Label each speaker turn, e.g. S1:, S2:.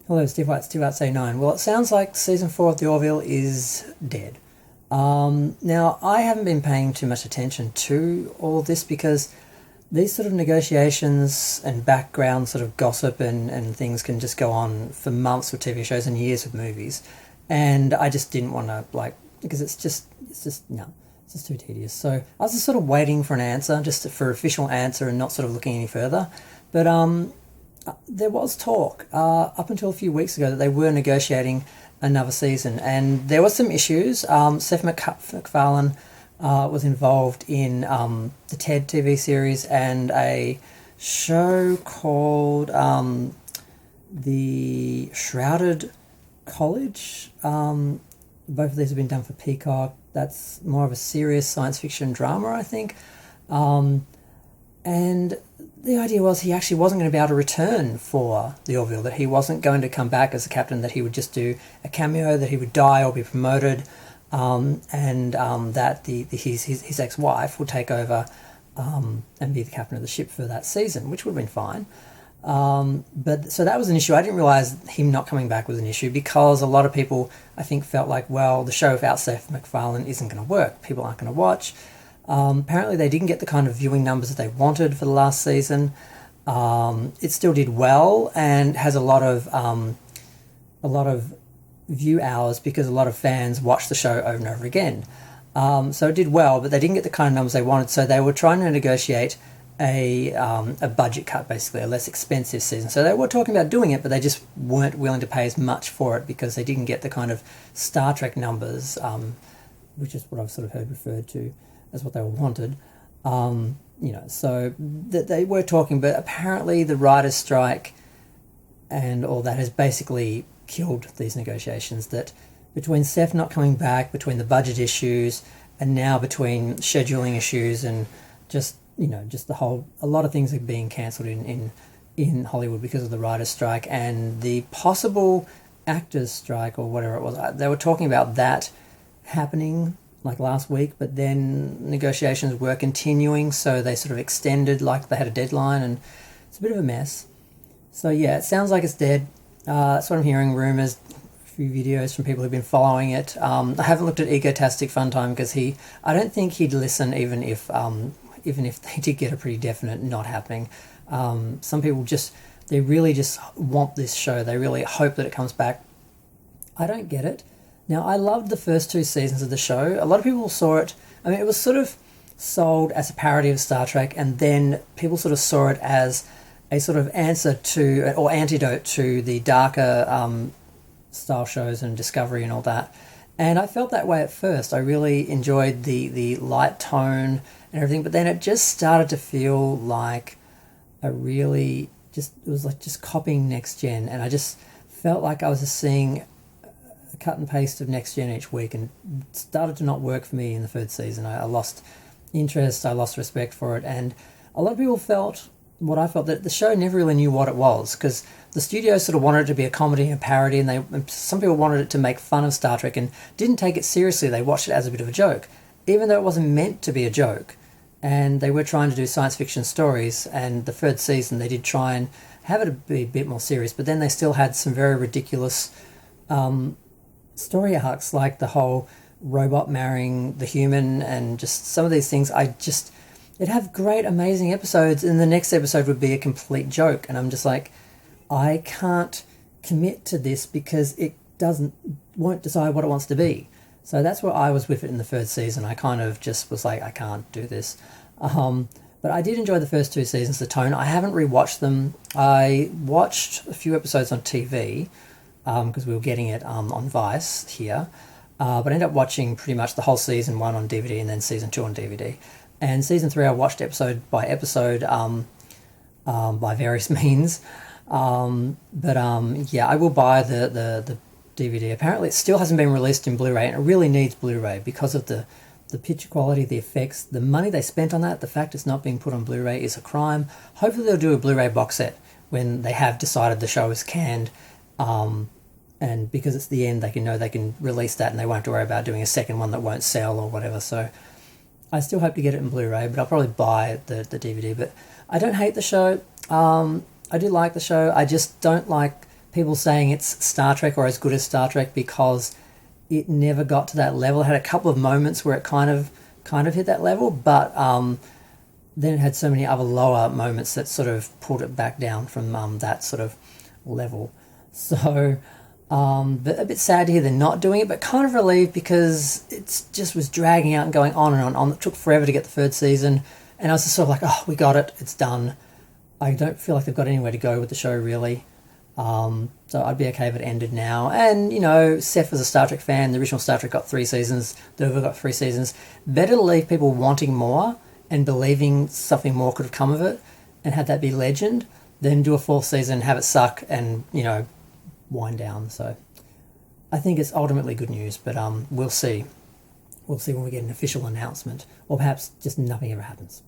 S1: Hello, Steve White, Steve White Say 9. Well, it sounds like season 4 of The Orville is dead. Now, I haven't been paying too much attention to all of this because these sort of negotiations and background sort of gossip and things can just go on for months with TV shows and years with movies. And I just didn't want to, because no, it's just too tedious. So I was just sort of waiting for an answer, just for official answer and not sort of looking any further. But there was talk up until a few weeks ago that they were negotiating another season, and there were some issues. Seth MacFarlane was involved in the Ted TV series and a show called The Shrouded College. Both of these have been done for Peacock. That's more of a serious science fiction drama, I think. And the idea was he actually wasn't going to be able to return for the Orville, that he wasn't going to come back as a captain, that he would just do a cameo, that he would die or be promoted, and that his ex-wife would take over and be the captain of the ship for that season, which would have been fine. But so that was an issue. I didn't realise him not coming back was an issue because a lot of people, I think, felt like, well, the show without Seth MacFarlane isn't going to work. People aren't going to watch. Apparently they didn't get the kind of viewing numbers that they wanted for the last season. It still did well and has a lot of view hours because a lot of fans watched the show over and over again. So it did well, but they didn't get the kind of numbers they wanted. So they were trying to negotiate a budget cut, basically, a less expensive season. So they were talking about doing it, but they just weren't willing to pay as much for it because they didn't get the kind of Star Trek numbers, which is what I've sort of heard referred to as what they wanted. So they were talking, but apparently the writers' strike and all that has basically killed these negotiations. That between Seth not coming back, between the budget issues, and now between scheduling issues and just a lot of things are being cancelled in Hollywood because of the writers' strike and the possible actors' strike or whatever it was. They were talking about that happening like last week, but then negotiations were continuing, so they sort of extended, like they had a deadline, and it's a bit of a mess. So yeah, it sounds like it's dead. That's what I'm hearing, rumours, a few videos from people who've been following it. I haven't looked at Egotastic Funtime because I don't think he'd listen even if they did get a pretty definite not happening. Some people they really just want this show. They really hope that it comes back. I don't get it. Now, I loved the first 2 seasons of the show. A lot of people saw it. I mean, it was sort of sold as a parody of Star Trek, and then people sort of saw it as a sort of answer to, or antidote to, the darker style shows and Discovery and all that. And I felt that way at first. I really enjoyed the light tone and everything, but then it just started to feel like it was like just copying Next Gen, and I just felt like I was just seeing cut and paste of Next Gen each week, and it started to not work for me in the 3rd season. I lost interest, I lost respect for it, and a lot of people felt what I felt, that the show never really knew what it was, because the studio sort of wanted it to be a comedy and a parody, and some people wanted it to make fun of Star Trek and didn't take it seriously. They watched it as a bit of a joke, even though it wasn't meant to be a joke. And they were trying to do science fiction stories, and the 3rd season they did try and have it be a bit more serious, but then they still had some very ridiculous story arcs, like the whole robot marrying the human, and just some of these things. It'd have great, amazing episodes, and the next episode would be a complete joke, and I'm just like, I can't commit to this because it won't decide what it wants to be. So that's where I was with it in the 3rd season. I kind of just was like, I can't do this. But I did enjoy the first 2 seasons, the tone. I haven't rewatched them. I watched a few episodes on TV, because we were getting it on Vice here, but I ended up watching pretty much the whole season 1 on DVD and then season 2 on DVD. And season 3 I watched episode by episode by various means. Yeah, I will buy the DVD. Apparently it still hasn't been released in Blu-ray, and it really needs Blu-ray because of the picture quality, the effects, the money they spent on that. The fact it's not being put on Blu-ray is a crime. Hopefully they'll do a Blu-ray box set when they have decided the show is canned. And because it's the end, they can release that, and they won't have to worry about doing a second one that won't sell or whatever. So I still hope to get it in Blu-ray, but I'll probably buy the DVD. But I don't hate the show. I do like the show. I just don't like people saying it's Star Trek or as good as Star Trek because it never got to that level. It had a couple of moments where it kind of hit that level, but then it had so many other lower moments that sort of pulled it back down from that sort of level. So but a bit sad to hear they're not doing it, but kind of relieved because it just was dragging out and going on and on. It took forever to get the third season, and I was just sort of like, oh, we got it, it's done. I don't feel like they've got anywhere to go with the show, really. So I'd be okay if it ended now. And, you know, Seth was a Star Trek fan. The original Star Trek got 3 seasons. The Orville got 3 seasons. Better to leave people wanting more and believing something more could have come of it and have that be legend than do a 4th season, have it suck and, you know, wind down. So I think it's ultimately good news, but we'll see. We'll see when we get an official announcement, or perhaps just nothing ever happens.